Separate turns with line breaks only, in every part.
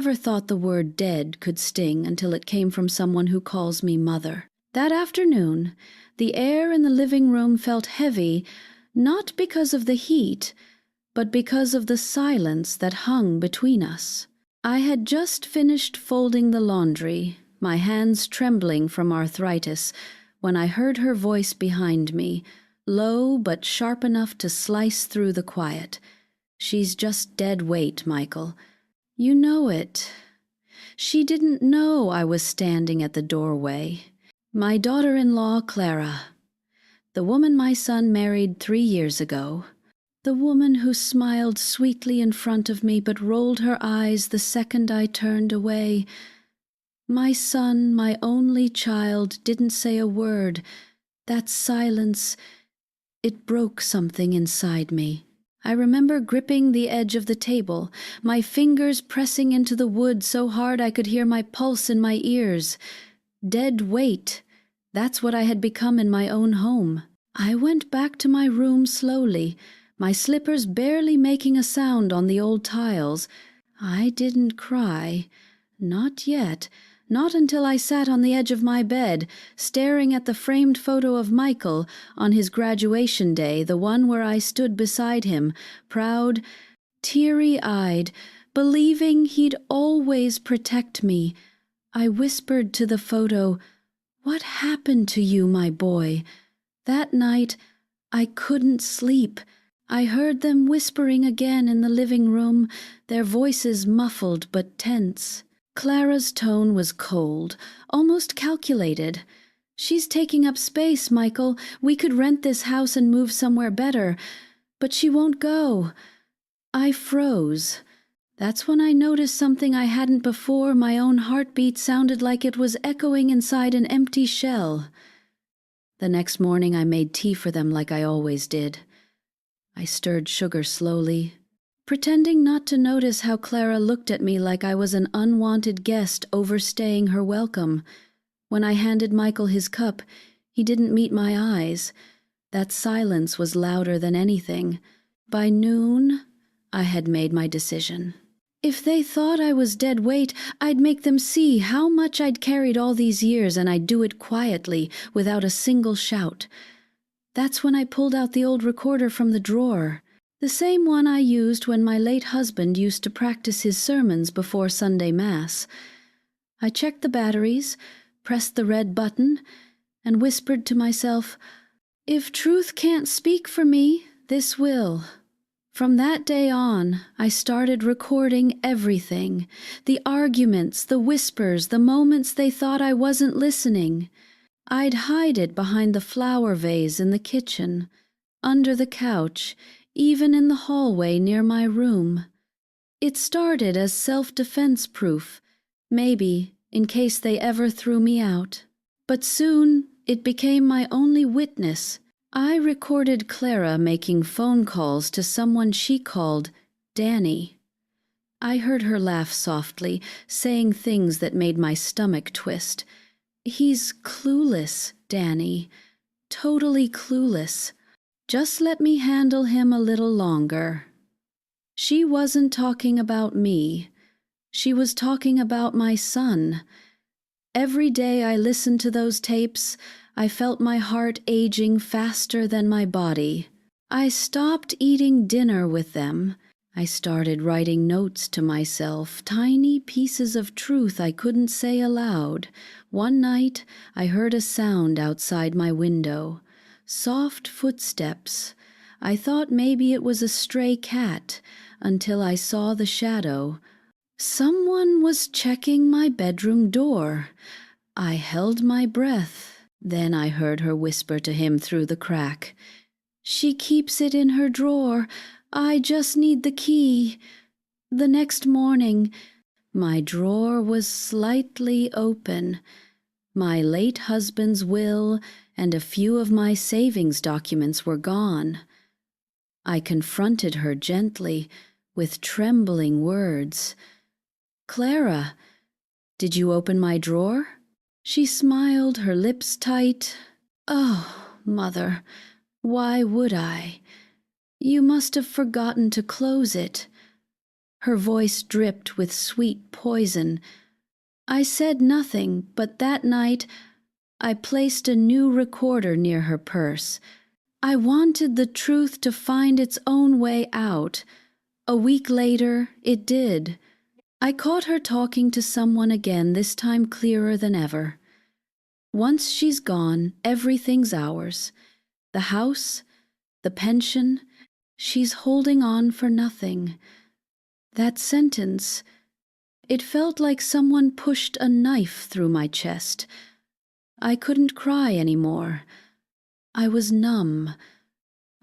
never thought the word dead could sting until it came from someone who calls me mother. That afternoon, the air in the living room felt heavy, not because of the heat, but because of the silence that hung between us. I had just finished folding the laundry, my hands trembling from arthritis, when I heard her voice behind me, low but sharp enough to slice through the quiet. "She's just dead weight, Michael. You know it." She didn't know I was standing at the doorway. My daughter-in-law, Clara. The woman my son married 3 years ago. The woman who smiled sweetly in front of me but rolled her eyes the second I turned away. My son, my only child, didn't say a word. That silence, it broke something inside me. I remember gripping the edge of the table, my fingers pressing into the wood so hard I could hear my pulse in my ears. Dead weight. That's what I had become in my own home. I went back to my room slowly, my slippers barely making a sound on the old tiles. I didn't cry. Not yet. Not until I sat on the edge of my bed, staring at the framed photo of Michael on his graduation day, the one where I stood beside him, proud, teary-eyed, believing he'd always protect me. I whispered to the photo, "What happened to you, my boy?" That night, I couldn't sleep. I heard them whispering again in the living room, their voices muffled but tense. Clara's tone was cold, almost calculated. "She's taking up space, Michael. We could rent this house and move somewhere better. But she won't go." I froze. That's when I noticed something I hadn't before. My own heartbeat sounded like it was echoing inside an empty shell. The next morning I made tea for them like I always did. I stirred sugar slowly, pretending not to notice how Clara looked at me like I was an unwanted guest overstaying her welcome. When I handed Michael his cup, he didn't meet my eyes. That silence was louder than anything. By noon, I had made my decision. If they thought I was dead weight, I'd make them see how much I'd carried all these years, and I'd do it quietly, without a single shout. That's when I pulled out the old recorder from the drawer, the same one I used when my late husband used to practice his sermons before Sunday Mass. I checked the batteries, pressed the red button, and whispered to myself, "If truth can't speak for me, this will." From that day on, I started recording everything, the arguments, the whispers, the moments they thought I wasn't listening. I'd hide it behind the flower vase in the kitchen, under the couch, even in the hallway near my room. It started as self-defense proof, maybe in case they ever threw me out. But soon it became my only witness. I recorded Clara making phone calls to someone she called Danny. I heard her laugh softly, saying things that made my stomach twist. "He's clueless, Danny. Totally clueless. Just let me handle him a little longer." She wasn't talking about me. She was talking about my son. Every day I listened to those tapes, I felt my heart aging faster than my body. I stopped eating dinner with them. I started writing notes to myself, tiny pieces of truth I couldn't say aloud. One night, I heard a sound outside my window. Soft footsteps. I thought maybe it was a stray cat, until I saw the shadow. Someone was checking my bedroom door. I held my breath. Then I heard her whisper to him through the crack, "She keeps it in her drawer. I just need the key." The next morning, my drawer was slightly open. My late husband's will and a few of my savings documents were gone. I confronted her gently, with trembling words. "Clara, did you open my drawer?" She smiled, her lips tight. "Oh, Mother, why would I? You must have forgotten to close it." Her voice dripped with sweet poison. I said nothing, but that night I placed a new recorder near her purse. I wanted the truth to find its own way out. A week later, it did. I caught her talking to someone again, this time clearer than ever. Once she's gone, everything's ours. The house, the pension, she's holding on for nothing. That sentence, it felt like someone pushed a knife through my chest. I couldn't cry anymore. I was numb.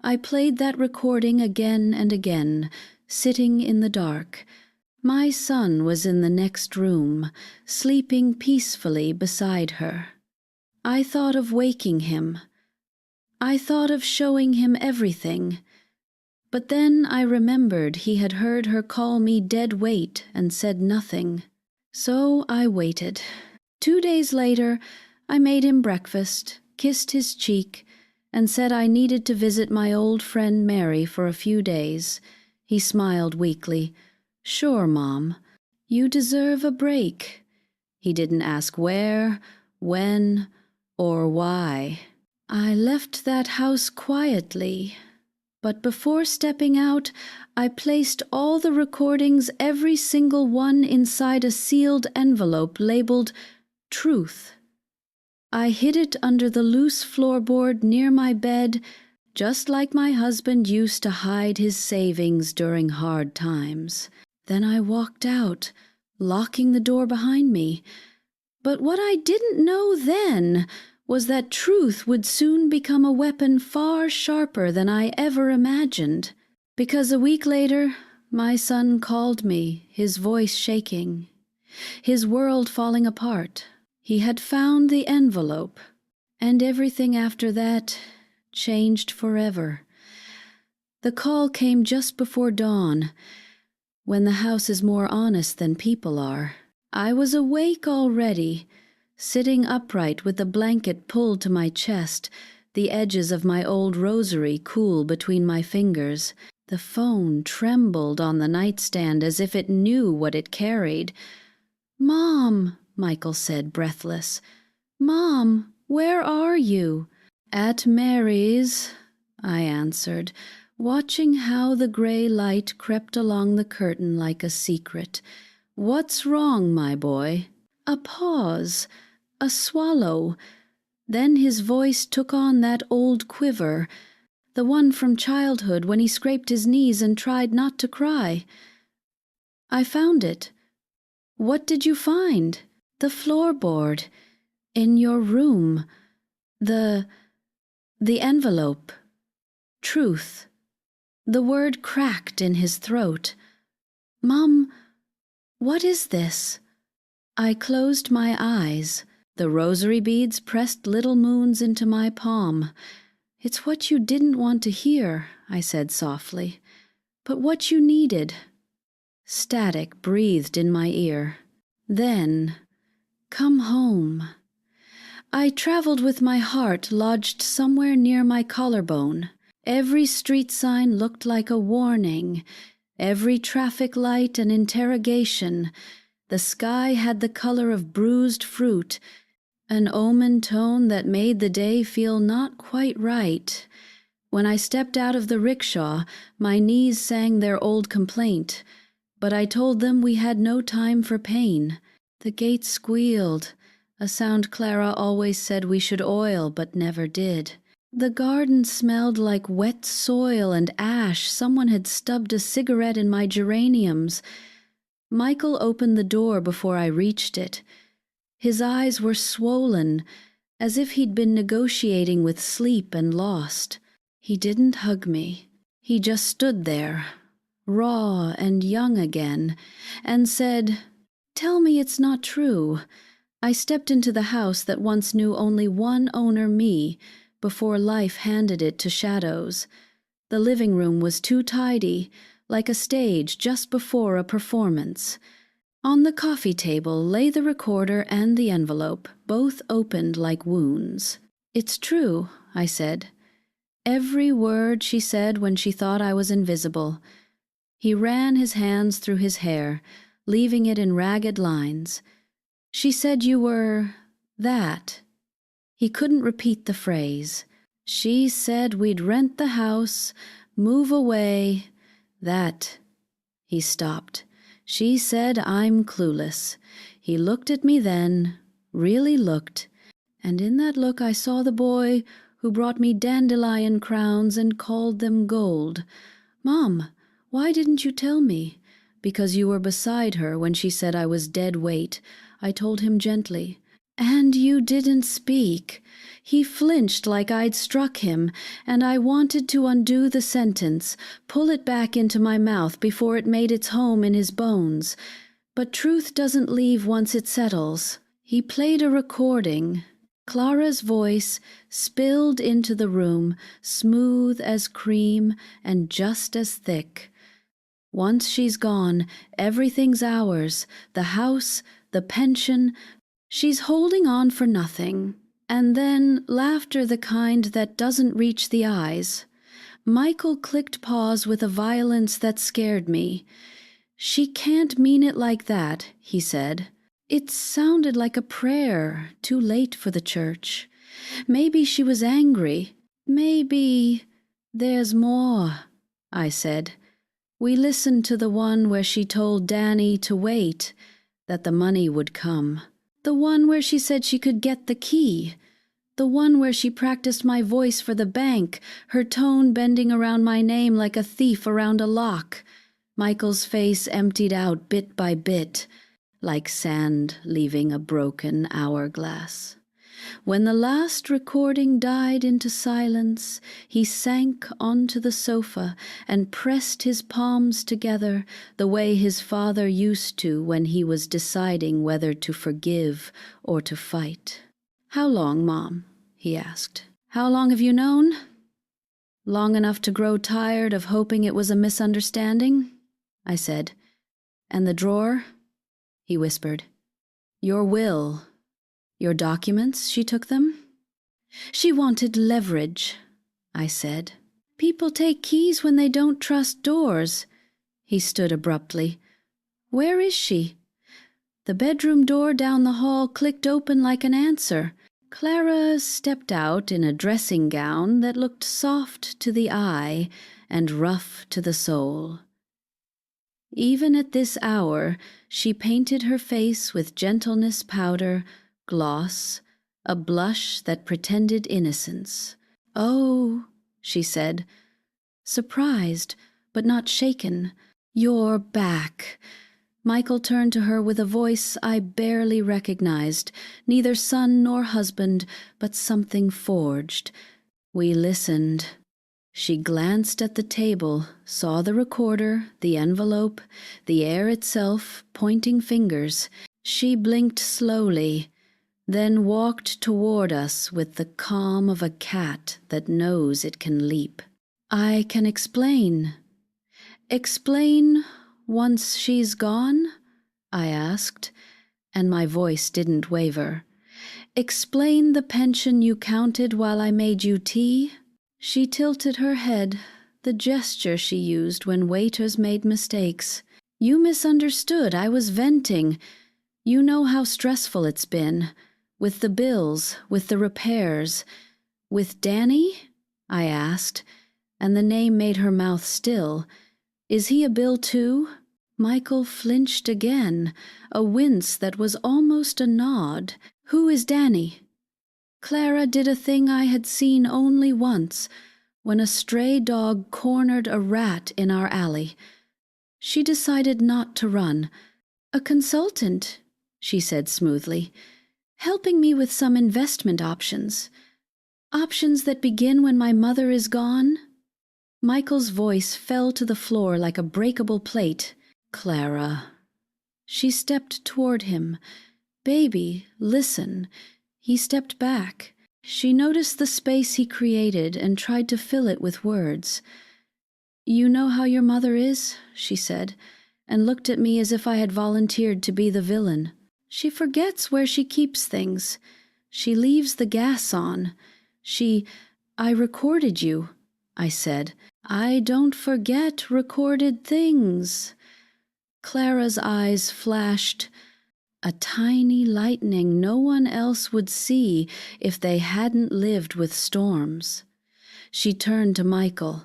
I played that recording again and again, sitting in the dark. My son was in the next room, sleeping peacefully beside her. I thought of waking him. I thought of showing him everything. But then I remembered he had heard her call me dead weight and said nothing. So I waited. 2 days later, I made him breakfast, kissed his cheek, and said I needed to visit my old friend Mary for a few days. He smiled weakly. "Sure, Mom. You deserve a break." He didn't ask where, when, or why. I left that house quietly, but before stepping out, I placed all the recordings, every single one, inside a sealed envelope labeled Truth. I hid it under the loose floorboard near my bed, just like my husband used to hide his savings during hard times. Then I walked out, locking the door behind me. But what I didn't know then was that truth would soon become a weapon far sharper than I ever imagined. Because a week later, my son called me, his voice shaking, his world falling apart. He had found the envelope, and everything after that changed forever. The call came just before dawn, when the house is more honest than people are. I was awake already, sitting upright with the blanket pulled to my chest, the edges of my old rosary cool between my fingers. The phone trembled on the nightstand as if it knew what it carried. "Mom," Michael said, breathless. "Mom, where are you?" "At Mary's," I answered, watching how the gray light crept along the curtain like a secret. "What's wrong, my boy?" A pause, a swallow. Then his voice took on that old quiver, the one from childhood when he scraped his knees and tried not to cry. "I found it." "What did you find?" "The floorboard. In your room. The envelope. Truth." The word cracked in his throat. "Mom, what is this?" I closed my eyes. The rosary beads pressed little moons into my palm. "It's what you didn't want to hear," I said softly, "but what you needed." Static breathed in my ear. Then, "Come home." I traveled with my heart lodged somewhere near my collarbone. Every street sign looked like a warning, every traffic light an interrogation. The sky had the color of bruised fruit, an omen tone that made the day feel not quite right. When I stepped out of the rickshaw, my knees sang their old complaint, but I told them we had no time for pain. The gate squealed, a sound Clara always said we should oil but never did. The garden smelled like wet soil and ash. Someone had stubbed a cigarette in my geraniums. Michael opened the door before I reached it. His eyes were swollen, as if he'd been negotiating with sleep and lost. He didn't hug me. He just stood there, raw and young again, and said, "Tell me it's not true." I stepped into the house that once knew only one owner, me, before life handed it to shadows. The living room was too tidy, like a stage just before a performance. On the coffee table lay the recorder and the envelope, both opened like wounds. "It's true," I said. Every word she said when she thought I was invisible. He ran his hands through his hair, leaving it in ragged lines. She said you were that. He couldn't repeat the phrase. She said we'd rent the house, move away, that. He stopped. She said I'm clueless. He looked at me then, really looked, and in that look I saw the boy who brought me dandelion crowns and called them gold. Mom, why didn't you tell me? Because you were beside her when she said I was dead weight. I told him gently. And you didn't speak. He flinched like I'd struck him, and I wanted to undo the sentence, pull it back into my mouth before it made its home in his bones. But truth doesn't leave once it settles. He played a recording. Clara's voice spilled into the room, smooth as cream and just as thick. Once she's gone, everything's ours, the house, the pension. She's holding on for nothing. And then laughter the kind that doesn't reach the eyes. Michael clicked pause with a violence that scared me. She can't mean it like that, he said. It sounded like a prayer, too late for the church. Maybe she was angry. Maybe there's more, I said. We listened to the one where she told Danny to wait, that the money would come. The one where she said she could get the key. The one where she practiced my voice for the bank, her tone bending around my name like a thief around a lock. Michael's face emptied out bit by bit, like sand leaving a broken hourglass. When the last recording died into silence, he sank onto the sofa and pressed his palms together the way his father used to when he was deciding whether to forgive or to fight. "How long, Mom?" he asked. "How long have you known?" "Long enough to grow tired of hoping it was a misunderstanding," I said. "And the drawer?" he whispered. "Your will. Your documents, she took them?" "She wanted leverage," I said. "People take keys when they don't trust doors." He stood abruptly. "Where is she?" The bedroom door down the hall clicked open like an answer. Clara stepped out in a dressing gown that looked soft to the eye and rough to the soul. Even at this hour, she painted her face with gentleness powder, gloss, a blush that pretended innocence. "Oh," she said, surprised but not shaken. "You're back." Michael turned to her with a voice I barely recognized, neither son nor husband, but something forged. We listened. She glanced at the table, saw the recorder, the envelope, the air itself, pointing fingers. She blinked slowly, then walked toward us with the calm of a cat that knows it can leap. "I can explain." "Explain once she's gone?" I asked, and my voice didn't waver. "Explain the pension you counted while I made you tea?" She tilted her head, the gesture she used when waiters made mistakes. "You misunderstood. I was venting. You know how stressful it's been. With the bills, with the repairs. With Danny?" I asked, and the name made her mouth still. "Is he a bill too?" Michael flinched again, a wince that was almost a nod. "Who is Danny?" Clara did a thing I had seen only once, when a stray dog cornered a rat in our alley. She decided not to run. "A consultant," she said smoothly, "helping me with some investment options. Options that begin when my mother is gone." Michael's voice fell to the floor like a breakable plate. "Clara." She stepped toward him. "Baby, listen." He stepped back. She noticed the space he created and tried to fill it with words. "You know how your mother is?" she said, and looked at me as if I had volunteered to be the villain. "She forgets where she keeps things. She leaves the gas on. I recorded you." I said. I don't forget recorded things. Clara's eyes flashed. A tiny lightning no one else would see if they hadn't lived with storms. She turned to Michael.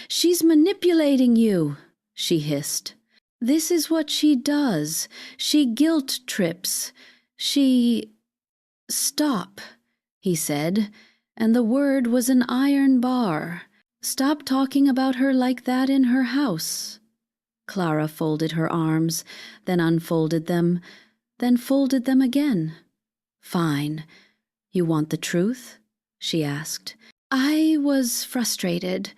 She's manipulating you, she hissed. This is what she does. She guilt trips. She... Stop, he said, and the word was an iron bar. Stop talking about her like that in her house. Clara folded her arms, then unfolded them, then folded them again. Fine. You want the truth? She asked. I was frustrated.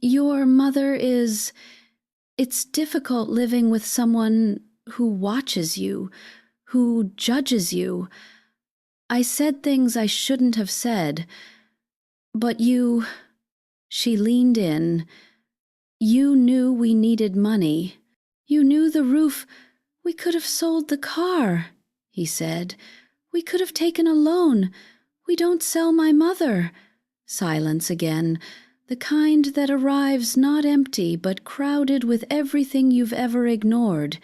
Your mother is... It's difficult living with someone who watches you, who judges you. I said things I shouldn't have said, but you... She leaned in. You knew we needed money. You knew the roof... We could have sold the car, he said. We could have taken a loan. We don't sell my mother. Silence again, the kind that arrives not empty but crowded with everything you've ever ignored.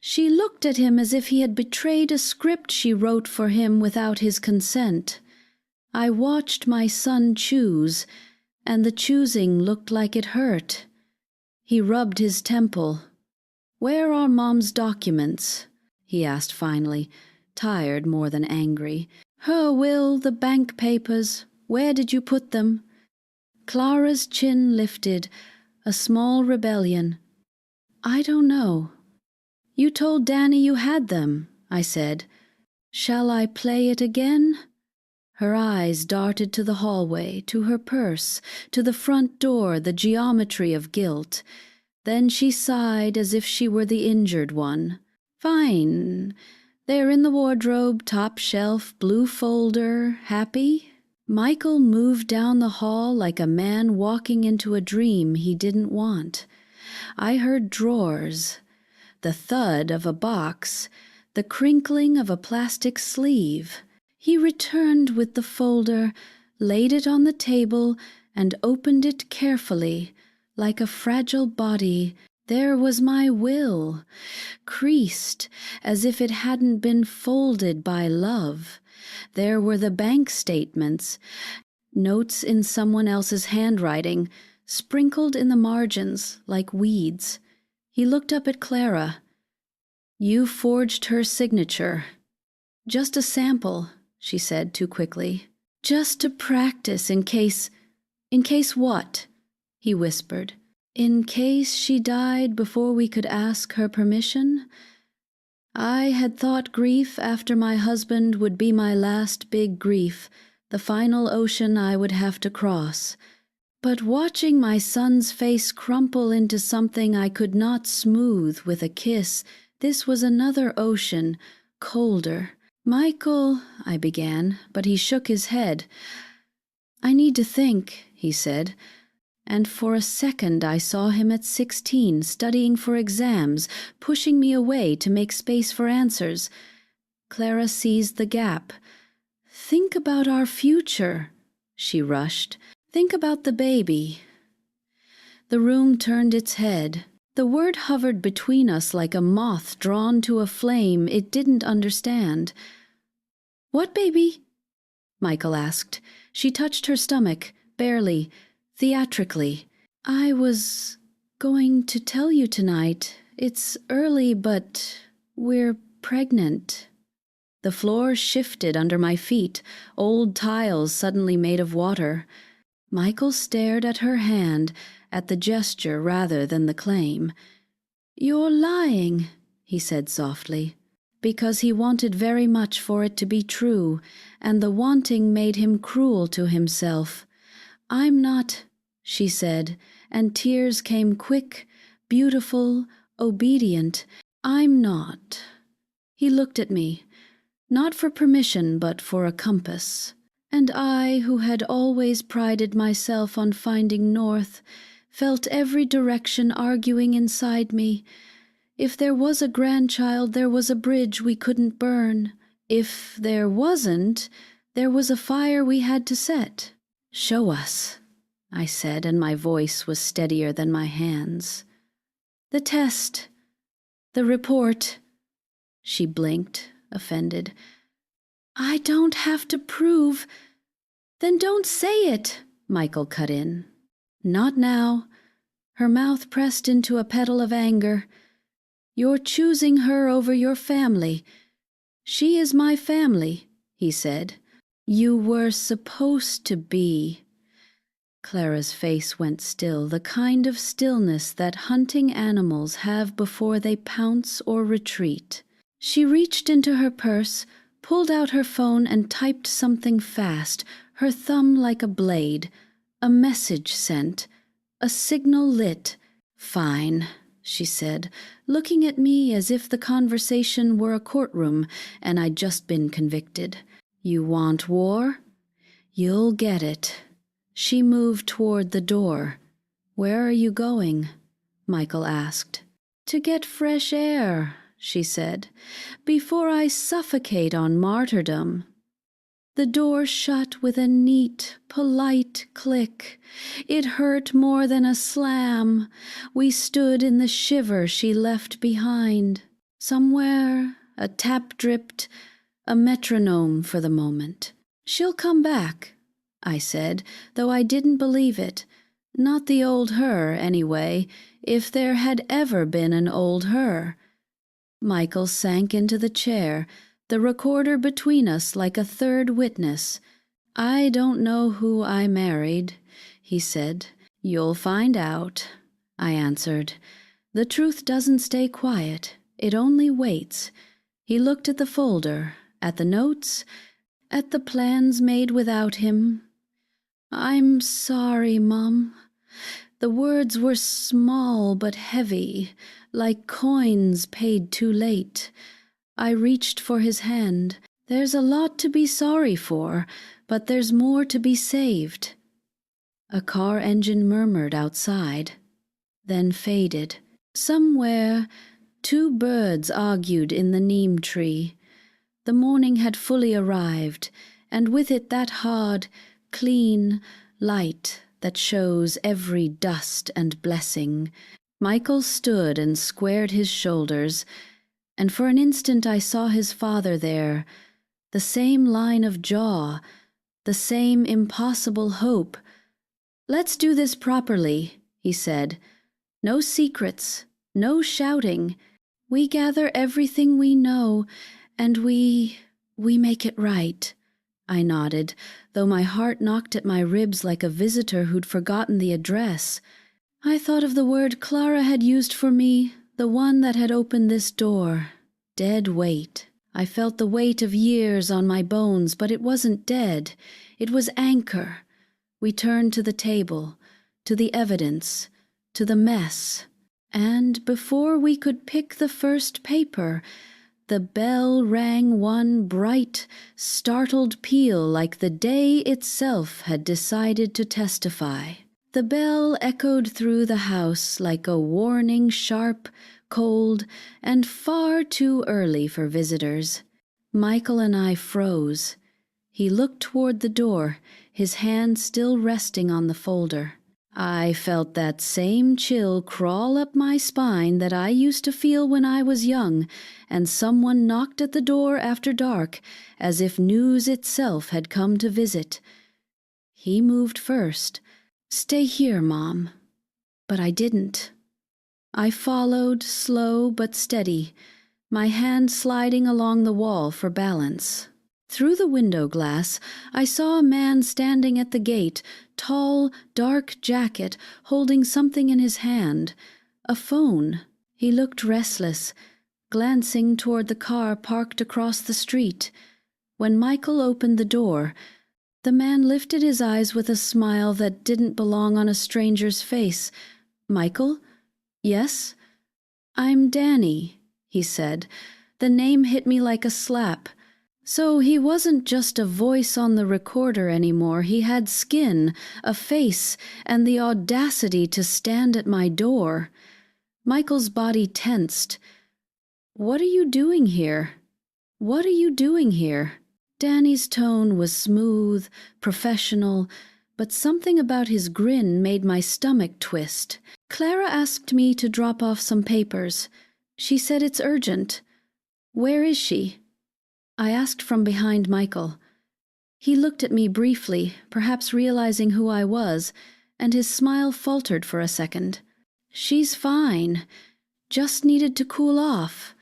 She looked at him as if he had betrayed a script she wrote for him without his consent. I watched my son choose, and the choosing looked like it hurt. He rubbed his temple. Where are Mom's documents? He asked finally, tired more than angry. Her will, the bank papers, where did you put them? Clara's chin lifted, a small rebellion. I don't know. You told Danny you had them, I said. Shall I play it again? Her eyes darted to the hallway, to her purse, to the front door, the geometry of guilt. Then she sighed as if she were the injured one. Fine. They're in the wardrobe, top shelf, blue folder. Happy? Michael moved down the hall like a man walking into a dream he didn't want. I heard drawers, the thud of a box, the crinkling of a plastic sleeve. He returned with the folder, laid it on the table, and opened it carefully. Like a fragile body, there was my will, creased as if it hadn't been folded by love. There were the bank statements, notes in someone else's handwriting, sprinkled in the margins like weeds. He looked up at Clara. You forged her signature. Just a sample, she said too quickly. Just to practice in case... In case what? He whispered. In case she died before we could ask her permission? I had thought grief after my husband would be my last big grief, the final ocean I would have to cross. But watching my son's face crumple into something I could not smooth with a kiss, this was another ocean, colder. Michael, I began, but he shook his head. I need to think, he said. And for a second I saw him at 16, studying for exams, pushing me away to make space for answers. Clara seized the gap. Think about our future, she rushed. Think about the baby. The room turned its head. The word hovered between us like a moth drawn to a flame it didn't understand. What baby? Michael asked. She touched her stomach, barely, theatrically. I was going to tell you tonight. It's early, but we're pregnant. The floor shifted under my feet, old tiles suddenly made of water. Michael stared at her hand, at the gesture rather than the claim. You're lying, he said softly, because he wanted very much for it to be true, and the wanting made him cruel to himself. I'm not, she said, and tears came quick, beautiful, obedient. I'm not. He looked at me, not for permission but for a compass. And I, who had always prided myself on finding north, felt every direction arguing inside me. If there was a grandchild, there was a bridge we couldn't burn. If there wasn't, there was a fire we had to set. Show us, I said, and my voice was steadier than my hands. The test. The report. She blinked, offended. I don't have to prove. Then don't say it, Michael cut in. Not now. Her mouth pressed into a petal of anger. You're choosing her over your family. She is my family, he said. You were supposed to be. Clara's face went still, the kind of stillness that hunting animals have before they pounce or retreat. She reached into her purse, pulled out her phone and typed something fast, her thumb like a blade. A message sent. A signal lit. Fine, she said, looking at me as if the conversation were a courtroom and I'd just been convicted. You want war? You'll get it. She moved toward the door. Where are you going? Michael asked. To get fresh air, she said, before I suffocate on martyrdom. The door shut with a neat, polite click. It hurt more than a slam. We stood in the shiver she left behind. Somewhere a tap dripped, a metronome for the moment. She'll come back, I said, though I didn't believe it. Not the old her, anyway, if there had ever been an old her. Michael sank into the chair, the recorder between us like a third witness. I don't know who I married, he said. You'll find out, I answered. The truth doesn't stay quiet. It only waits. He looked at the folder, at the notes, at the plans made without him. I'm sorry, Mum. The words were small but heavy, like coins paid too late. I reached for his hand. There's a lot to be sorry for, but there's more to be saved. A car engine murmured outside, then faded. Somewhere, 2 birds argued in the neem tree. The morning had fully arrived, and with it that hard, clean light that shows every dust and blessing. Michael stood and squared his shoulders, and for an instant I saw his father there, the same line of jaw, the same impossible hope. Let's do this properly, he said. No secrets, no shouting. We gather everything we know, and we make it right. I nodded, though my heart knocked at my ribs like a visitor who'd forgotten the address. I thought of the word Clara had used for me, the one that had opened this door. Dead weight. I felt the weight of years on my bones, but it wasn't dead. It was anchor. We turned to the table, to the evidence, to the mess. And before we could pick the first paper, the bell rang one bright, startled peal like the day itself had decided to testify. The bell echoed through the house like a warning, sharp, cold, and far too early for visitors. Michael and I froze. He looked toward the door, his hand still resting on the folder. I felt that same chill crawl up my spine that I used to feel when I was young, and someone knocked at the door after dark, as if news itself had come to visit. He moved first. Stay here, Mom. But I didn't. I followed, slow but steady, my hand sliding along the wall for balance. Through the window glass, I saw a man standing at the gate, tall, dark jacket, holding something in his hand. A phone. He looked restless, glancing toward the car parked across the street. When Michael opened the door, the man lifted his eyes with a smile that didn't belong on a stranger's face. Michael? Yes? I'm Danny, he said. The name hit me like a slap. So he wasn't just a voice on the recorder anymore. He had skin, a face, and the audacity to stand at my door. Michael's body tensed. What are you doing here? What are you doing here? Danny's tone was smooth, professional, but something about his grin made my stomach twist. Clara asked me to drop off some papers. She said it's urgent. Where is she? I asked from behind Michael. He looked at me briefly, perhaps realizing who I was, and his smile faltered for a second. She's fine. Just needed to cool off.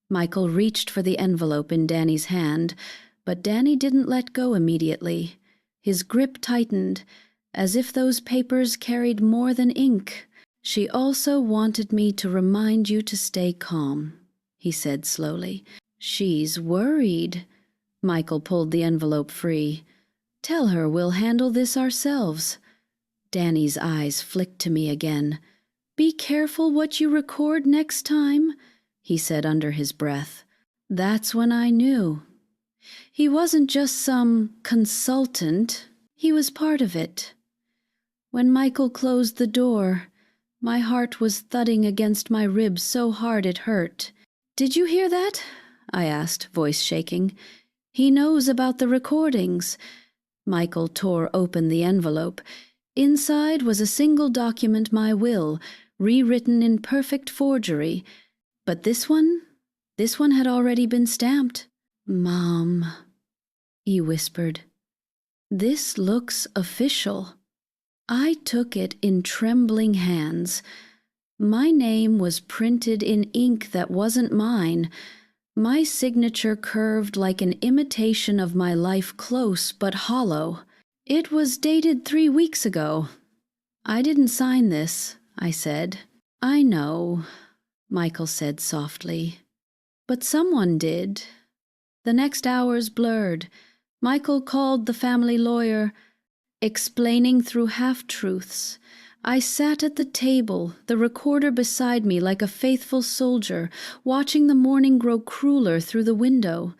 Michael reached for the envelope in Danny's hand, but Danny didn't let go immediately. His grip tightened, as if those papers carried more than ink. She also wanted me to remind you to stay calm, he said slowly. She's worried. Michael pulled the envelope free. Tell her we'll handle this ourselves. Danny's eyes flicked to me again. Be careful what you record next time, he said under his breath. That's when I knew. He wasn't just some consultant. He was part of it. When Michael closed the door, my heart was thudding against my ribs so hard it hurt. Did you hear that? I asked, voice shaking. He knows about the recordings. Michael tore open the envelope. Inside was a single document, my will, rewritten in perfect forgery. But this one had already been stamped. Mom, he whispered. This looks official. I took it in trembling hands. My name was printed in ink that wasn't mine. My signature curved like an imitation of my life, close but hollow. It was dated 3 weeks ago. I didn't sign this, I said. I know, Michael said softly. But someone did. The next hours blurred. Michael called the family lawyer, explaining through half-truths. I sat at the table, the recorder beside me like a faithful soldier, watching the morning grow crueler through the window.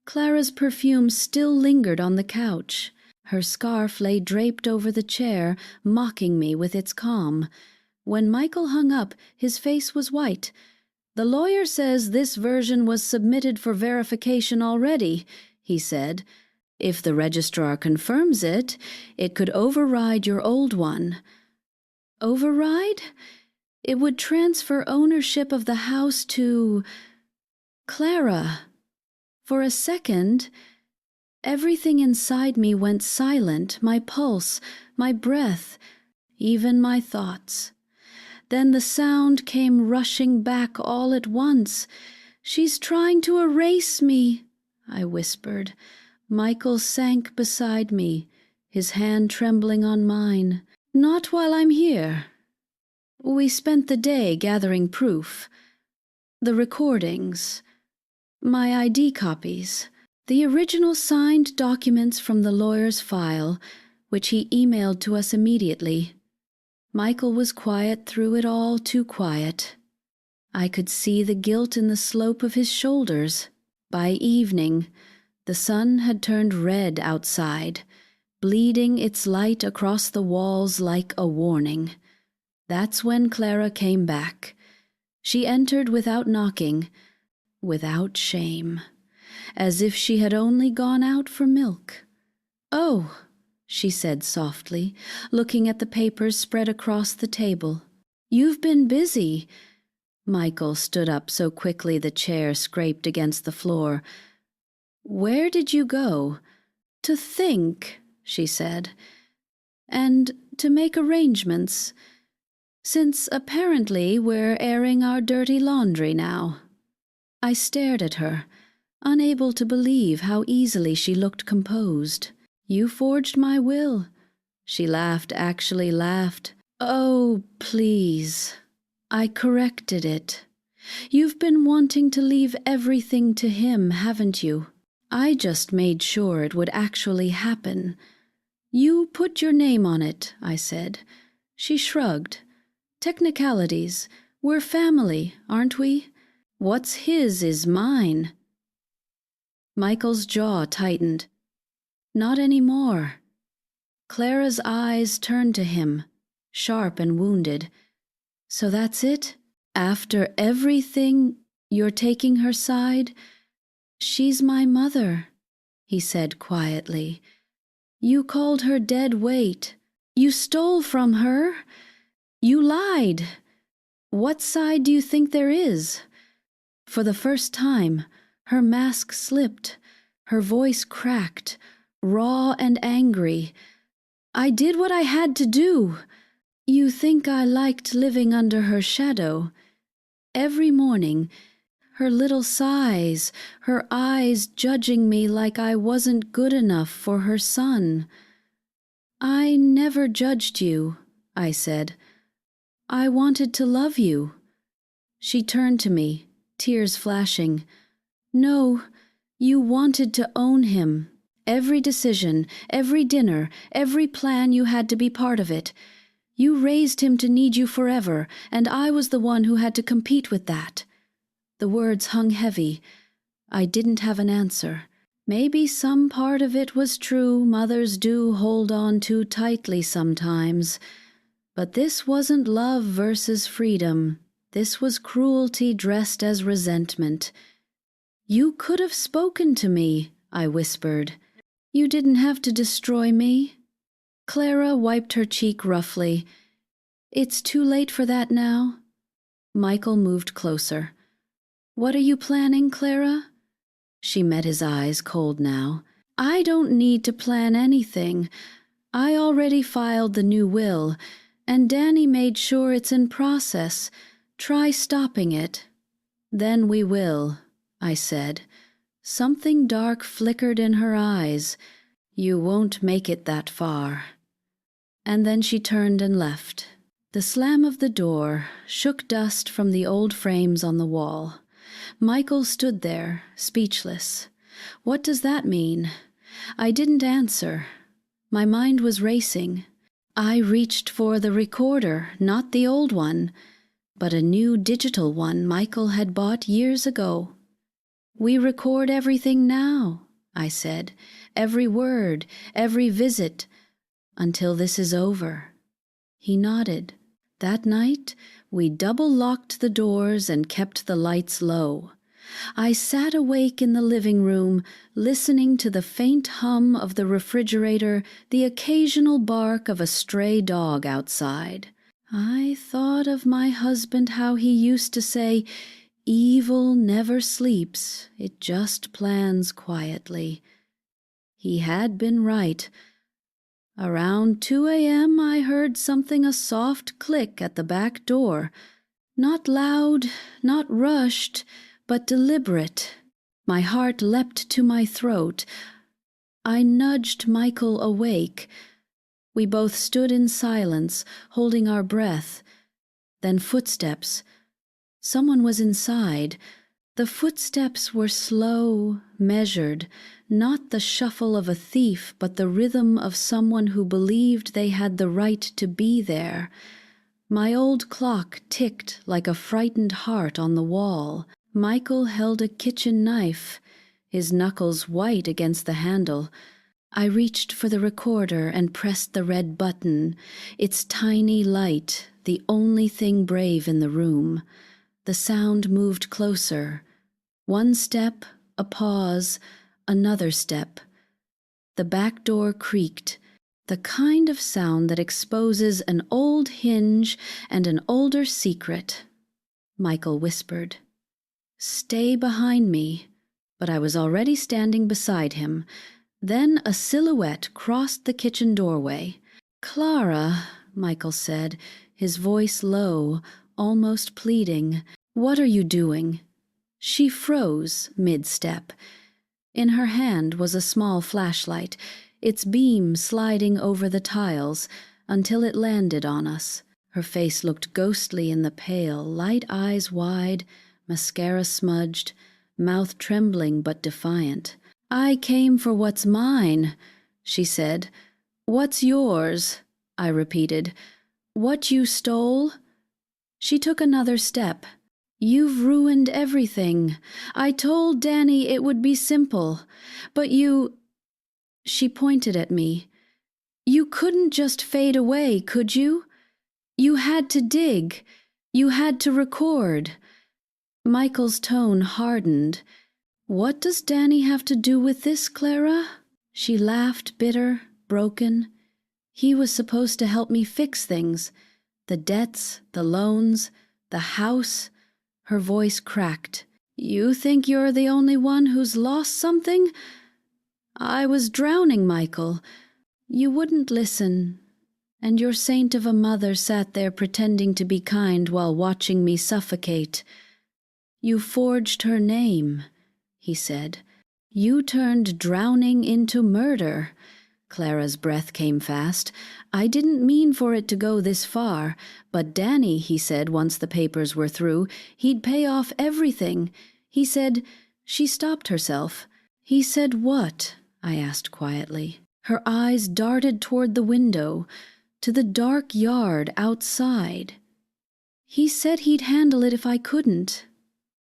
Clara's perfume still lingered on the couch. Her scarf lay draped over the chair, mocking me with its calm. When Michael hung up, his face was white. The lawyer says this version was submitted for verification already, he said. If the registrar confirms it, it could override your old one. Override? It would transfer ownership of the house to Clara. For a second, everything inside me went silent, my pulse, my breath, even my thoughts. Then the sound came rushing back all at once. She's trying to erase me, I whispered. Michael sank beside me, his hand trembling on mine. Not while I'm here. We spent the day gathering proof. The recordings, my ID copies, the original signed documents from the lawyer's file, which he emailed to us immediately. Michael was quiet through it all, too quiet. I could see the guilt in the slope of his shoulders. By evening, the sun had turned red outside, bleeding its light across the walls like a warning. That's when Clara came back. She entered without knocking, without shame, as if she had only gone out for milk. Oh, she said softly, looking at the papers spread across the table. You've been busy. Michael stood up so quickly the chair scraped against the floor. Where did you go? To think, she said, and to make arrangements, since apparently we're airing our dirty laundry now. I stared at her, unable to believe how easily she looked composed. You forged my will. She laughed, actually laughed. Oh, please. I corrected it. You've been wanting to leave everything to him, haven't you? I just made sure it would actually happen. You put your name on it, I said. She shrugged. Technicalities. We're family, aren't we? What's his is mine. Michael's jaw tightened. Not anymore. Clara's eyes turned to him, sharp and wounded. So that's it? After everything, you're taking her side? She's my mother, he said quietly. You called her dead weight. You stole from her. You lied. What side do you think there is? For the first time, her mask slipped, her voice cracked, raw and angry. I did what I had to do. You think I liked living under her shadow. Every morning, her little sighs, her eyes judging me like I wasn't good enough for her son. I never judged you, I said. I wanted to love you. She turned to me, tears flashing. No, you wanted to own him. Every decision, every dinner, every plan, you had to be part of it. You raised him to need you forever, and I was the one who had to compete with that. The words hung heavy. I didn't have an answer. Maybe some part of it was true. Mothers do hold on too tightly sometimes. But this wasn't love versus freedom. This was cruelty dressed as resentment. You could have spoken to me, I whispered. You didn't have to destroy me. Clara wiped her cheek roughly. It's too late for that now. Michael moved closer. What are you planning, Clara? She met his eyes, cold now. I don't need to plan anything. I already filed the new will, and Danny made sure it's in process. Try stopping it. Then we will, I said. Something dark flickered in her eyes. You won't make it that far. And then she turned and left. The slam of the door shook dust from the old frames on the wall. Michael stood there, speechless. What does that mean? I didn't answer. My mind was racing. I reached for the recorder, not the old one, but a new digital one Michael had bought years ago. We record everything now, I said, every word, every visit, until this is over. He nodded. That night, we double-locked the doors and kept the lights low. I sat awake in the living room, listening to the faint hum of the refrigerator, the occasional bark of a stray dog outside. I thought of my husband, how he used to say, "Evil never sleeps, it just plans quietly." He had been right. Around 2 a.m. I heard something, a soft click at the back door. Not loud, not rushed, but deliberate. My heart leapt to my throat. I nudged Michael awake. We both stood in silence, holding our breath. Then footsteps. Someone was inside. The footsteps were slow, measured, not the shuffle of a thief, but the rhythm of someone who believed they had the right to be there. My old clock ticked like a frightened heart on the wall. Michael held a kitchen knife, his knuckles white against the handle. I reached for the recorder and pressed the red button, its tiny light, the only thing brave in the room. The sound moved closer. One step, a pause, another step. The back door creaked, the kind of sound that exposes an old hinge and an older secret. Michael whispered, "Stay behind me," but I was already standing beside him. Then a silhouette crossed the kitchen doorway. "Clara," Michael said, his voice low, almost pleading, "what are you doing?" She froze mid-step. In her hand was a small flashlight, its beam sliding over the tiles until it landed on us. Her face looked ghostly in the pale, light eyes wide, mascara smudged, mouth trembling but defiant. "I came for what's mine," she said. "What's yours?" I repeated. "What you stole?" She took another step. "You've ruined everything. I told Danny it would be simple, but you—" She pointed at me. "You couldn't just fade away, could you? You had to dig. You had to record." Michael's tone hardened. "What does Danny have to do with this, Clara?" She laughed bitter. broken. He was supposed to help me fix things. The debts, the loans, the house. Her voice cracked. You think you're the only one who's lost something? I was drowning, Michael. You wouldn't listen. And your saint of a mother sat there pretending to be kind while watching me suffocate. You forged her name, he said. You turned drowning into murder. Clara's breath came fast. I didn't mean for it to go this far, but Danny, he said once the papers were through, he'd pay off everything. He said, she stopped herself. He said what? I asked quietly. Her eyes darted toward the window, to the dark yard outside. He said he'd handle it if I couldn't.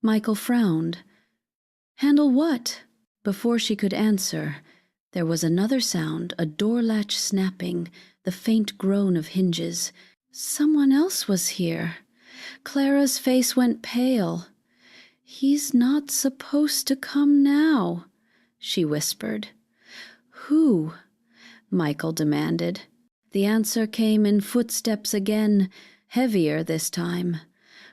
Michael frowned. Handle what? Before she could answer, there was another sound, a door latch snapping, the faint groan of hinges. Someone else was here. Clara's face went pale. He's not supposed to come now, she whispered. Who? Michael demanded. The answer came in footsteps again, heavier this time.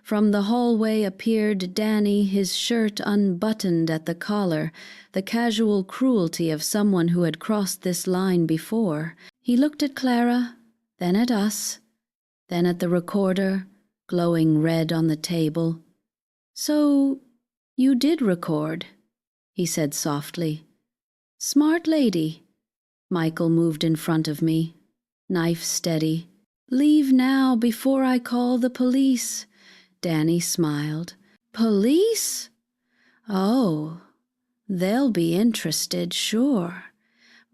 From the hallway appeared Danny, his shirt unbuttoned at the collar, the casual cruelty of someone who had crossed this line before. He looked at Clara, then at us, then at the recorder, glowing red on the table. So, you did record, he said softly. Smart lady. Michael moved in front of me, knife steady. Leave now before I call the police. Danny smiled. Police? Oh, they'll be interested, sure,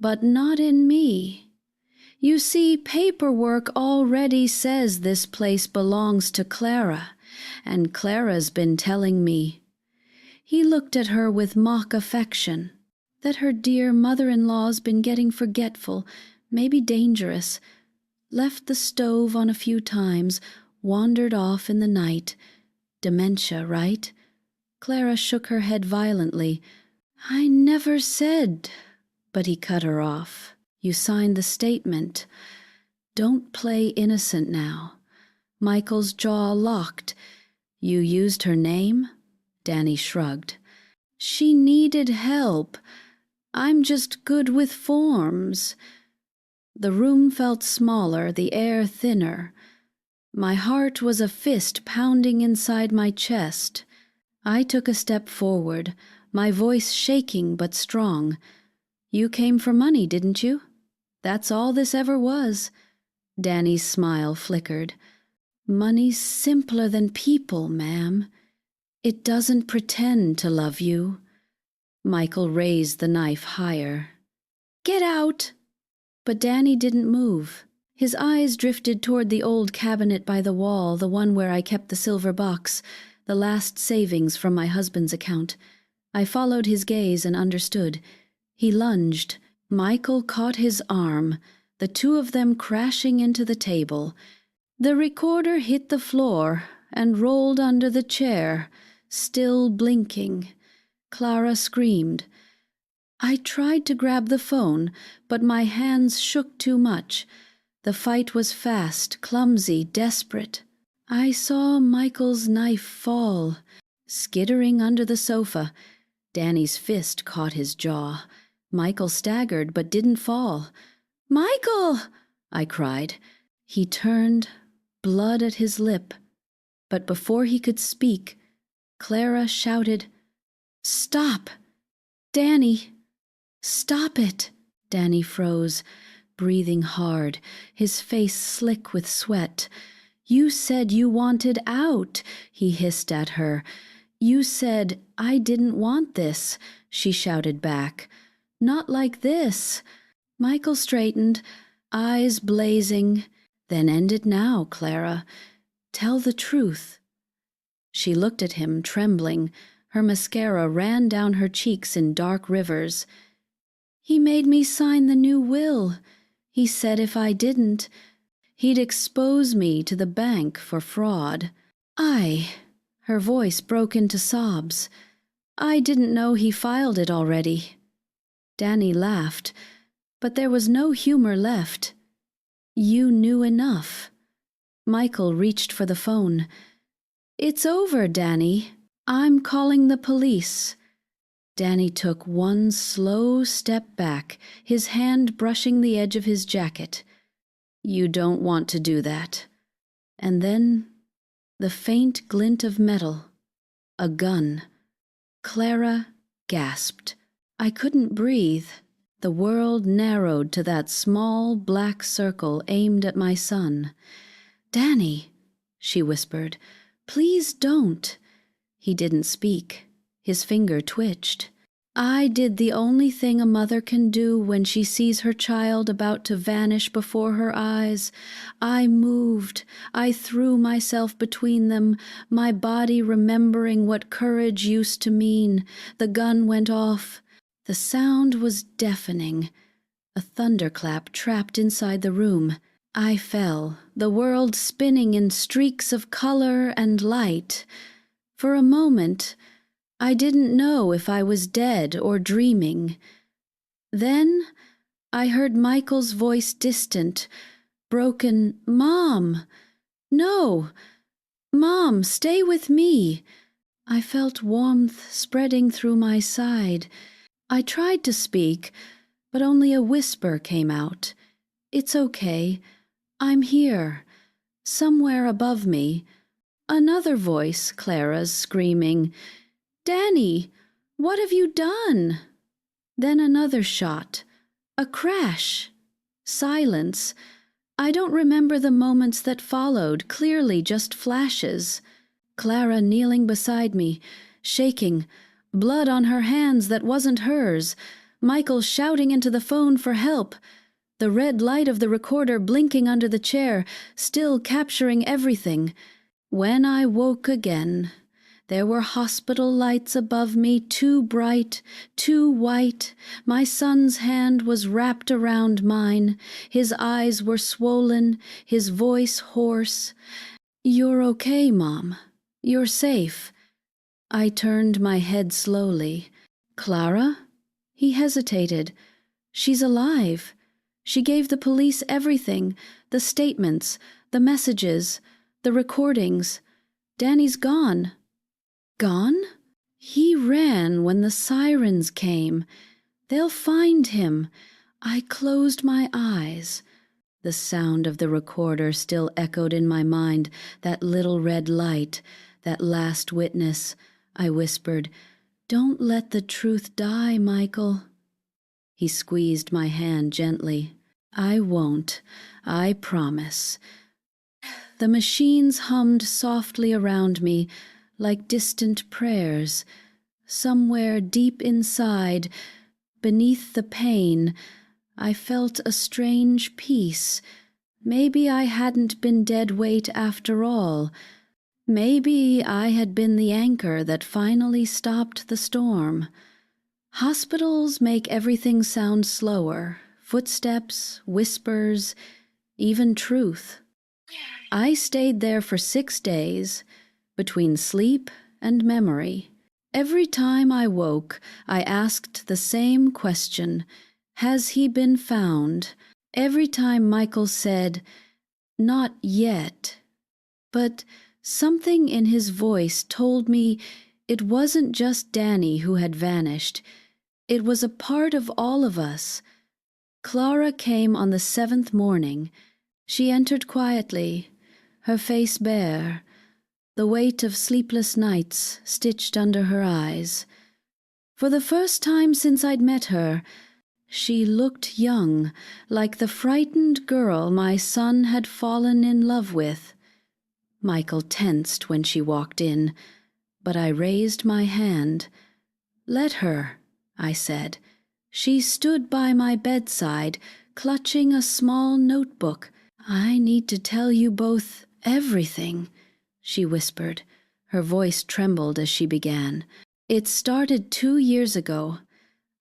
but not in me. You see, paperwork already says this place belongs to Clara, and Clara's been telling me. He looked at her with mock affection. That her dear mother-in-law's been getting forgetful, maybe dangerous. Left the stove on a few times, wandered off in the night. Dementia, right? Clara shook her head violently. I never said. But he cut her off. You signed the statement. Don't play innocent now. Michael's jaw locked. You used her name? Danny shrugged. She needed help. I'm just good with forms. The room felt smaller, the air thinner. My heart was a fist pounding inside my chest. I took a step forward, my voice shaking but strong. You came for money, didn't you? That's all this ever was. Danny's smile flickered. Money's simpler than people, ma'am. It doesn't pretend to love you. Michael raised the knife higher. Get out! But Danny didn't move. His eyes drifted toward the old cabinet by the wall, the one where I kept the silver box, the last savings from my husband's account. I followed his gaze and understood. He lunged. Michael caught his arm, the two of them crashing into the table. The recorder hit the floor and rolled under the chair, still blinking. Clara screamed. I tried to grab the phone, but my hands shook too much. The fight was fast, clumsy, desperate. I saw Michael's knife fall, skittering under the sofa. Danny's fist caught his jaw. Michael staggered but didn't fall. Michael! I cried. He turned, blood at his lip. But before he could speak, Clara shouted, Stop! Danny! Stop it! Danny froze, breathing hard, his face slick with sweat. You said you wanted out, he hissed at her. You said, I didn't want this, she shouted back. Not like this. Michael straightened, eyes blazing. Then end it now, Clara. Tell the truth. She looked at him, trembling. Her mascara ran down her cheeks in dark rivers. He made me sign the new will. He said if I didn't, he'd expose me to the bank for fraud. Her voice broke into sobs. I didn't know he filed it already. Danny laughed. But there was no humor left. You knew enough. Michael reached for the phone. It's over, Danny. I'm calling the police. Danny took one slow step back, his hand brushing the edge of his jacket. You don't want to do that. And then the faint glint of metal. A gun. Clara gasped. I couldn't breathe. The world narrowed to that small black circle aimed at my son. Danny, she whispered, please don't. He didn't speak. His finger twitched. I did the only thing a mother can do when she sees her child about to vanish before her eyes. I moved. I threw myself between them, my body remembering what courage used to mean. The gun went off. The sound was deafening. A thunderclap trapped inside the room. I fell, the world spinning in streaks of color and light. For a moment, I didn't know if I was dead or dreaming. Then I heard Michael's voice distant, broken, Mom! No! Mom, stay with me! I felt warmth spreading through my side. I tried to speak, but only a whisper came out. It's okay. I'm here. Somewhere above me. Another voice, Clara's, screaming, Danny, what have you done? Then another shot. A crash. Silence. I don't remember the moments that followed, clearly just flashes. Clara kneeling beside me, shaking, blood on her hands that wasn't hers, Michael shouting into the phone for help, the red light of the recorder blinking under the chair, still capturing everything. When I woke again, there were hospital lights above me, too bright, too white. My son's hand was wrapped around mine. His eyes were swollen, his voice hoarse. You're okay, Mom. You're safe. I turned my head slowly. Clara? He hesitated. She's alive. She gave the police everything, the statements, the messages, the recordings. Danny's gone. Gone? He ran when the sirens came. They'll find him. I closed my eyes. The sound of the recorder still echoed in my mind, that little red light, that last witness. I whispered, Don't let the truth die, Michael. He squeezed my hand gently. I won't. I promise. The machines hummed softly around me, like distant prayers. Somewhere deep inside, beneath the pain, I felt a strange peace. Maybe I hadn't been dead weight after all. Maybe I had been the anchor that finally stopped the storm. Hospitals make everything sound slower. Footsteps, whispers, even truth. I stayed there for 6 days, between sleep and memory. Every time I woke, I asked the same question, Has he been found? Every time Michael said, Not yet. But something in his voice told me it wasn't just Danny who had vanished. It was a part of all of us. Clara came on the 7th morning. She entered quietly, her face bare, the weight of sleepless nights stitched under her eyes. For the first time since I'd met her, she looked young, like the frightened girl my son had fallen in love with. Michael tensed when she walked in, but I raised my hand. Let her, I said. She stood by my bedside, clutching a small notebook. I need to tell you both everything, she whispered. Her voice trembled as she began. It started 2 years ago.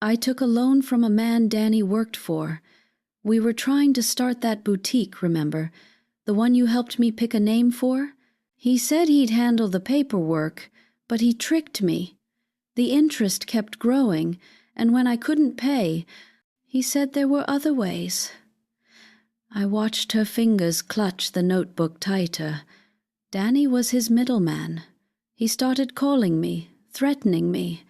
I took a loan from a man Danny worked for. We were trying to start that boutique, remember? The one you helped me pick a name for? He said he'd handle the paperwork, but he tricked me. The interest kept growing, and when I couldn't pay, He said there were other ways. I watched her fingers clutch the notebook tighter. Danny was his middleman. He started calling me, threatening me.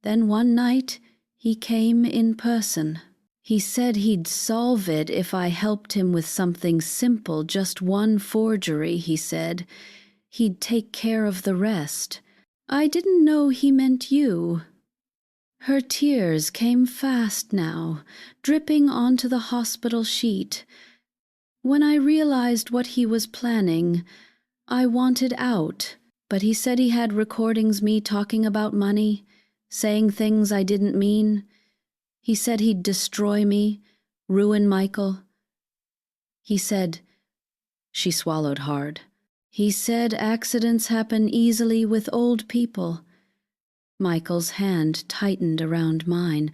Then one night, he came in person. He said he'd solve it if I helped him with something simple, just one forgery, he said. He'd take care of the rest. I didn't know he meant you. Her tears came fast now, dripping onto the hospital sheet. When I realized what he was planning, I wanted out, but he said he had recordings me talking about money, saying things I didn't mean. He said he'd destroy me, ruin Michael. He said, she swallowed hard. He said accidents happen easily with old people. Michael's hand tightened around mine.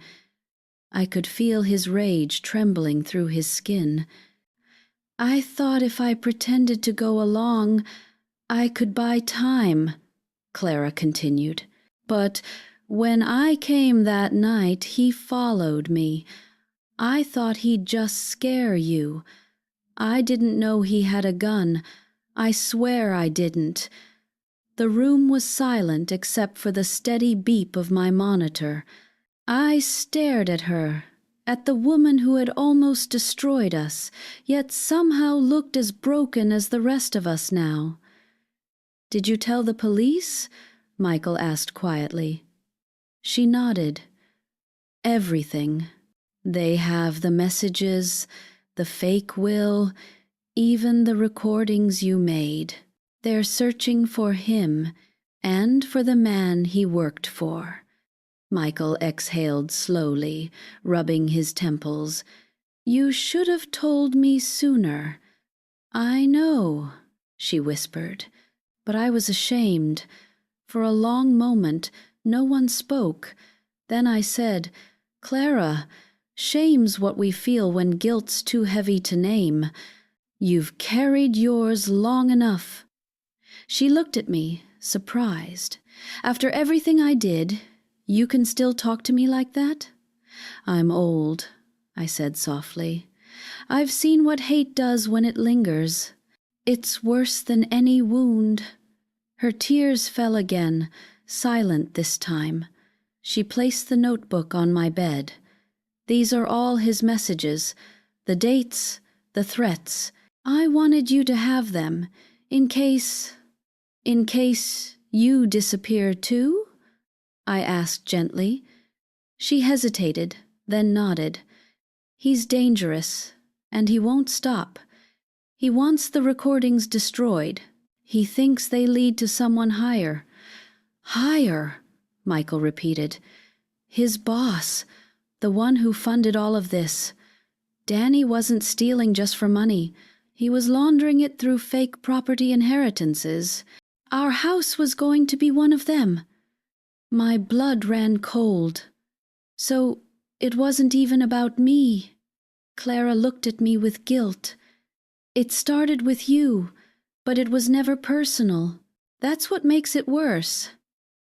I could feel his rage trembling through his skin. I thought if I pretended to go along, I could buy time, Clara continued. But when I came that night, he followed me. I thought he'd just scare you. I didn't know he had a gun. I swear I didn't. The room was silent except for the steady beep of my monitor. I stared at her, at the woman who had almost destroyed us, yet somehow looked as broken as the rest of us now. "Did you tell the police?" Michael asked quietly. She nodded. "Everything. They have the messages, the fake will, even the recordings you made. They're searching for him and for the man he worked for." Michael exhaled slowly, rubbing his temples. "You should have told me sooner." "I know," she whispered, but I was ashamed. For a long moment, no one spoke. Then I said, "Clara, shame's what we feel when guilt's too heavy to name. You've carried yours long enough." She looked at me, surprised. "After everything I did, you can still talk to me like that?" "I'm old," I said softly. "I've seen what hate does when it lingers. It's worse than any wound." Her tears fell again, silent this time. She placed the notebook on my bed. "These are all his messages, the dates, the threats. I wanted you to have them, in case you disappear too?" I asked gently. She hesitated, then nodded. "He's dangerous, and he won't stop. He wants the recordings destroyed. He thinks they lead to someone higher." "Higher," Michael repeated. "His boss, the one who funded all of this. Danny wasn't stealing just for money. He was laundering it through fake property inheritances. Our house was going to be one of them." My blood ran cold. "So it wasn't even about me." Clara looked at me with guilt. "It started with you, but it was never personal. That's what makes it worse."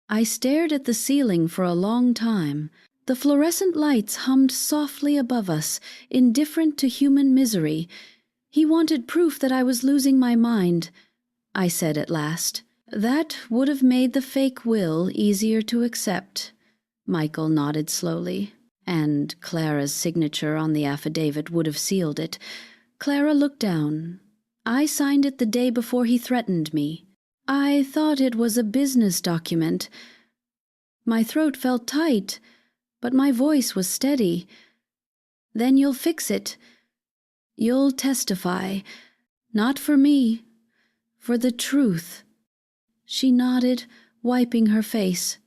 I stared at the ceiling for a long time. The fluorescent lights hummed softly above us, indifferent to human misery. "He wanted proof that I was losing my mind," I said at last. "That would have made the fake will easier to accept." Michael nodded slowly. "And Clara's signature on the affidavit would have sealed it." Clara looked down. "I signed it the day before he threatened me. I thought it was a business document." My throat felt tight, but my voice was steady. "Then you'll fix it. You'll testify. Not for me, for the truth." She nodded, wiping her face.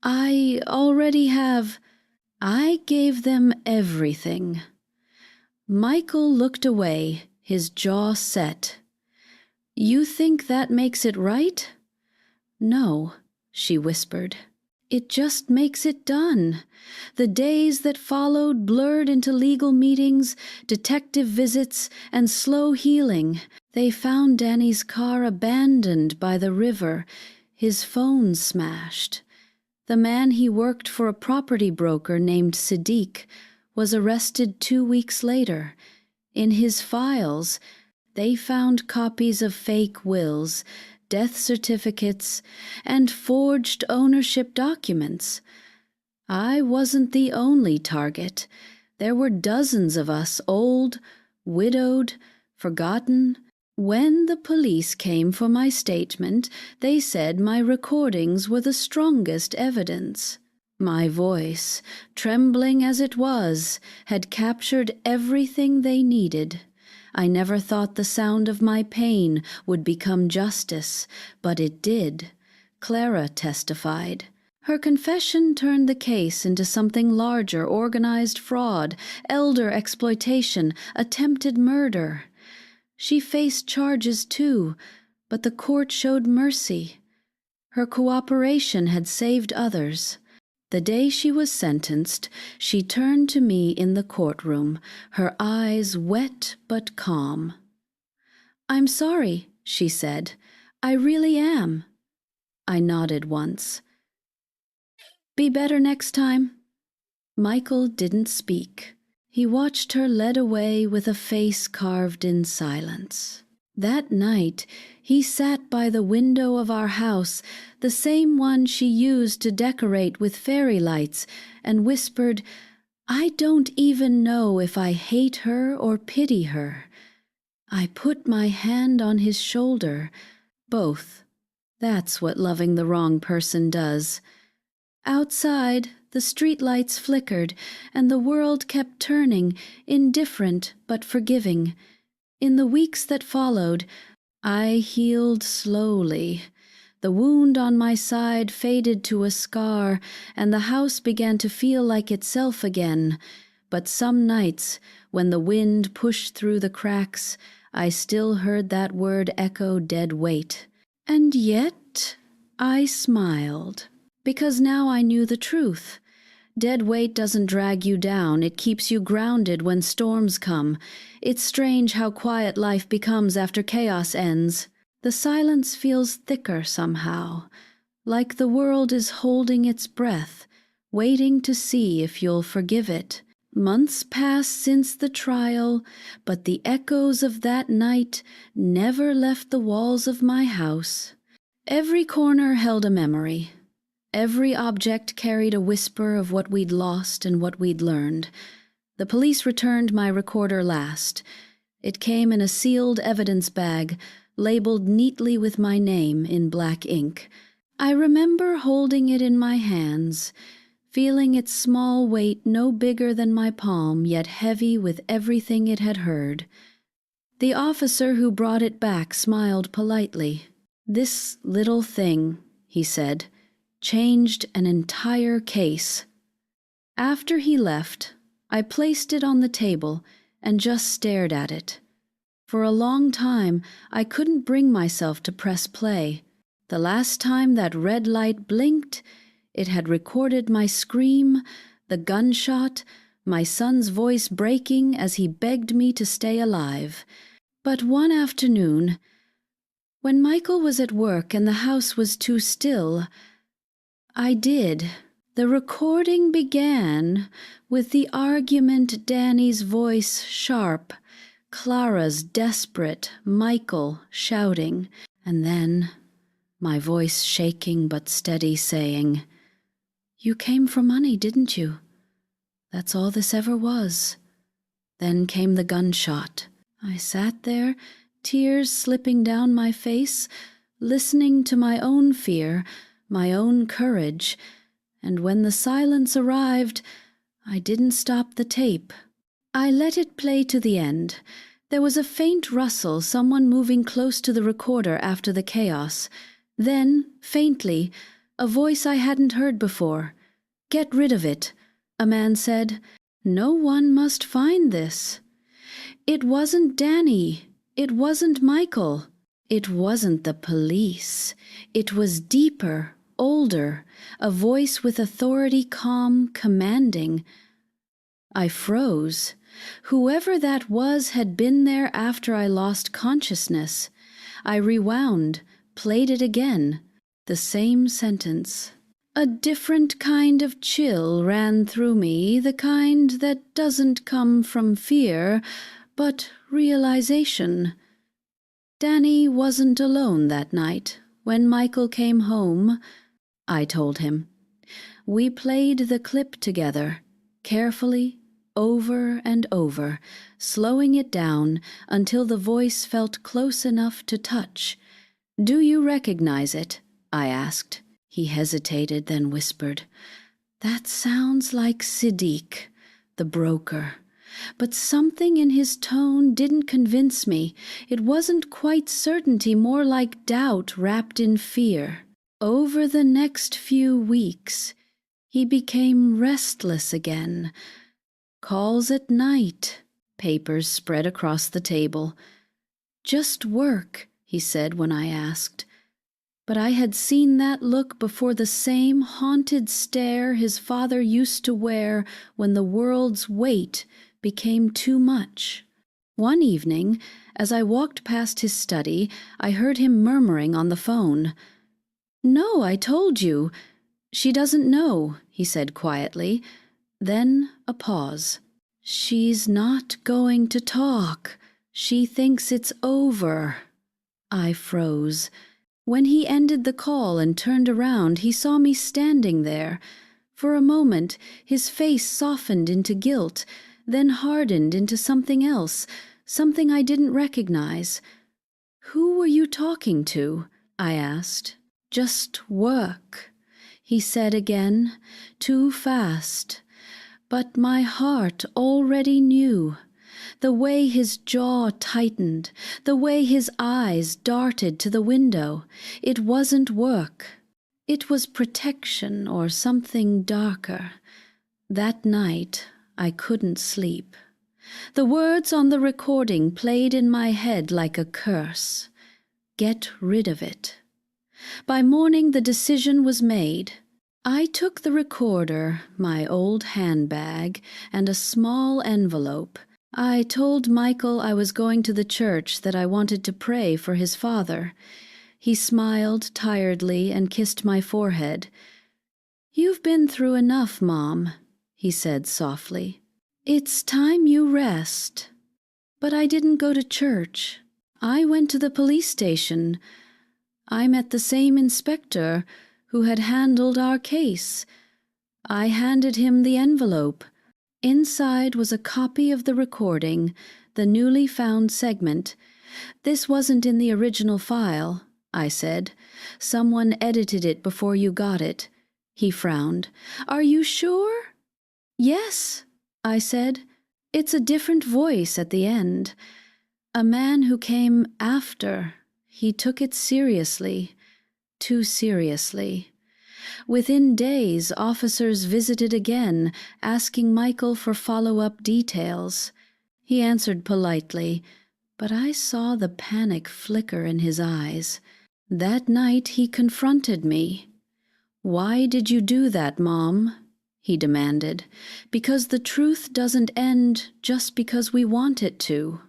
"I already have." I gave them everything." Michael looked away, his jaw set. "You think that makes it right?" "No," she whispered. "It just makes it done." The days that followed blurred into legal meetings, detective visits, and slow healing. They found Danny's car abandoned by the river, his phone smashed. The man he worked for, a property broker named Sadiq, was arrested 2 weeks later. In his files, they found copies of fake wills, death certificates, and forged ownership documents. I wasn't the only target. There were dozens of us, old, widowed, forgotten. When the police came for my statement, they said my recordings were the strongest evidence. My voice, trembling as it was, had captured everything they needed. I never thought the sound of my pain would become justice, but it did. Clara testified. Her confession turned the case into something larger: organized fraud, elder exploitation, attempted murder. She faced charges too, but the court showed mercy. Her cooperation had saved others. The day she was sentenced, she turned to me in the courtroom, her eyes wet but calm. "I'm sorry," she said. "I really am." I nodded once. "Be better next time." Michael didn't speak. He watched her led away with a face carved in silence. That night, he sat by the window of our house, the same one she used to decorate with fairy lights, and whispered, "I don't even know if I hate her or pity her." I put my hand on his shoulder. Both. That's what loving the wrong person does. Outside, the streetlights flickered, and the world kept turning, indifferent but forgiving. In the weeks that followed, I healed slowly. The wound on my side faded to a scar, and the house began to feel like itself again. But some nights, when the wind pushed through the cracks, I still heard that word echo dead weight. And yet I smiled, because now I knew the truth. Dead weight doesn't drag you down, it keeps you grounded when storms come. It's strange how quiet life becomes after chaos ends. The silence feels thicker somehow, like the world is holding its breath, waiting to see if you'll forgive it. Months pass since the trial, but the echoes of that night never left the walls of my house. Every corner held a memory. Every object carried a whisper of what we'd lost and what we'd learned. The police returned my recorder last. It came in a sealed evidence bag, labeled neatly with my name in black ink. I remember holding it in my hands, feeling its small weight no bigger than my palm, yet heavy with everything it had heard. The officer who brought it back smiled politely. "This little thing," he said, "changed an entire case." After he left, I placed it on the table and just stared at it. For a long time, I couldn't bring myself to press play. The last time that red light blinked, it had recorded my scream, the gunshot, my son's voice breaking as he begged me to stay alive. But one afternoon, when Michael was at work and the house was too still, I did. The recording began with the argument, Danny's voice sharp, Clara's desperate, Michael shouting, and then my voice shaking but steady saying, "You came for money, didn't you? That's all this ever was." Then came the gunshot. I sat there, tears slipping down my face, listening to my own fear, my own courage, and when the silence arrived, I didn't stop the tape. I let it play to the end. There was a faint rustle, someone moving close to the recorder after the chaos. Then, faintly, a voice I hadn't heard before. "Get rid of it," a man said. "No one must find this." It wasn't Danny. It wasn't Michael. It wasn't the police. It was deeper, older, a voice with authority, calm, commanding. I froze. Whoever that was had been there after I lost consciousness. I rewound, played it again. The same sentence. A different kind of chill ran through me, the kind that doesn't come from fear, but realization. Danny wasn't alone that night. When Michael came home, I told him. We played the clip together, carefully, over and over, slowing it down until the voice felt close enough to touch. "Do you recognize it?" I asked. He hesitated, then whispered, "That sounds like Siddiq, the broker." But something in his tone didn't convince me. It wasn't quite certainty, more like doubt wrapped in fear. Over the next few weeks, he became restless again. Calls at night, papers spread across the table. "Just work," he said when I asked. But I had seen that look before, the same haunted stare his father used to wear when the world's weight became too much. One evening, as I walked past his study, I heard him murmuring on the phone. "No, I told you. She doesn't know," he said quietly. Then a pause. "She's not going to talk. She thinks it's over." I froze. When he ended the call and turned around, he saw me standing there. For a moment, his face softened into guilt, then hardened into something else, something I didn't recognize. "Who were you talking to?" I asked. "Just work," he said again, too fast. But my heart already knew. The way his jaw tightened, the way his eyes darted to the window. It wasn't work. It was protection or something darker. That night, I couldn't sleep. The words on the recording played in my head like a curse. Get rid of it. By morning, the decision was made. I took the recorder, my old handbag, and a small envelope. I told Michael I was going to the church, that I wanted to pray for his father. He smiled tiredly and kissed my forehead. "You've been through enough, Mom," he said softly. "It's time you rest." But I didn't go to church. I went to the police station. I met the same inspector who had handled our case. I handed him the envelope. Inside was a copy of the recording, the newly found segment. "This wasn't in the original file," I said. "Someone edited it before you got it." He frowned. "Are you sure?" "Yes," I said. "It's a different voice at the end. A man who came after. He took it seriously. Too seriously." Within days, officers visited again, asking Michael for follow-up details. He answered politely, but I saw the panic flicker in his eyes. That night he confronted me. "Why did you do that, Mom?" he demanded. "Because the truth doesn't end just because we want it to,"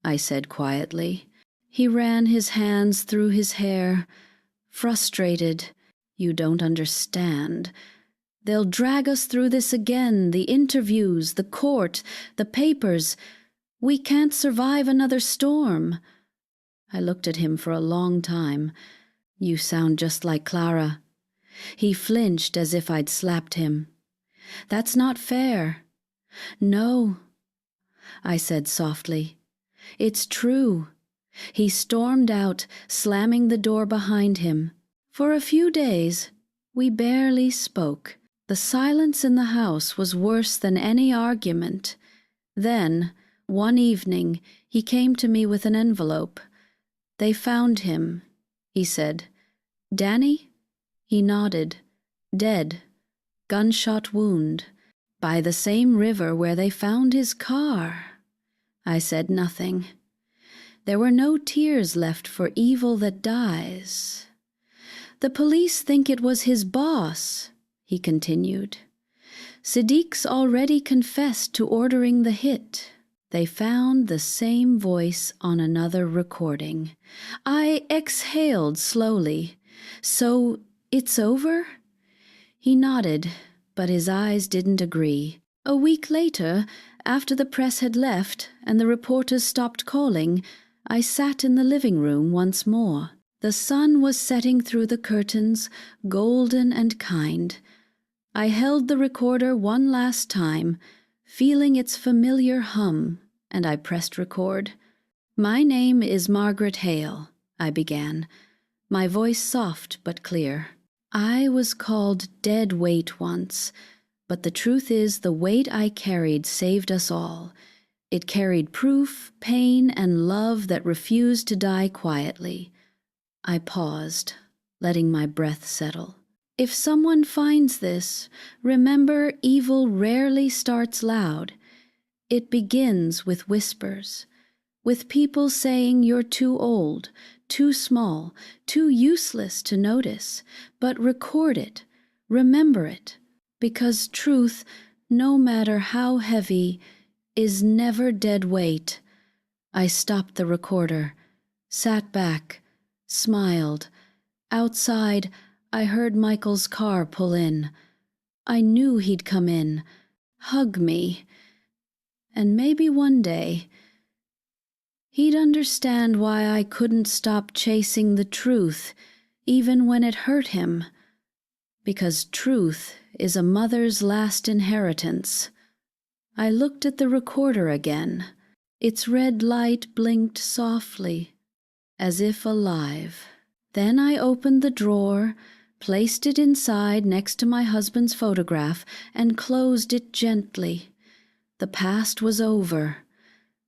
I said quietly. He ran his hands through his hair. Frustrated. "You don't understand. They'll drag us through this again, the interviews, the court, the papers. We can't survive another storm." I looked at him for a long time. "You sound just like Clara." He flinched as if I'd slapped him. "That's not fair." "No," I said softly. "It's true." He stormed out, slamming the door behind him. For a few days, we barely spoke. The silence in the house was worse than any argument. Then, one evening, he came to me with an envelope. "They found him," he said. "Danny?" He nodded. "Dead. Gunshot wound. By the same river where they found his car." I said nothing. There were no tears left for evil that dies. "The police think it was his boss," he continued. "Siddiq's already confessed to ordering the hit." They found the same voice on another recording. I exhaled slowly. "So it's over?" He nodded, but his eyes didn't agree. A week later, after the press had left and the reporters stopped calling, I sat in the living room once more. The sun was setting through the curtains, golden and kind. I held the recorder one last time, feeling its familiar hum, and I pressed record. "My name is Margaret Hale," I began, my voice soft but clear. "I was called dead weight once, but the truth is the weight I carried saved us all. It carried proof, pain, and love that refused to die quietly." I paused, letting my breath settle. "If someone finds this, remember evil rarely starts loud. It begins with whispers, with people saying you're too old, too small, too useless to notice. But record it, remember it, because truth, no matter how heavy, is never dead weight." I stopped the recorder, sat back, smiled. Outside, I heard Michael's car pull in. I knew he'd come in, hug me, and maybe one day he'd understand why I couldn't stop chasing the truth, even when it hurt him. Because truth is a mother's last inheritance. I looked at the recorder again. Its red light blinked softly, as if alive. Then I opened the drawer, placed it inside next to my husband's photograph, and closed it gently. The past was over,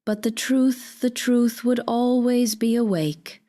but the truth would always be awake.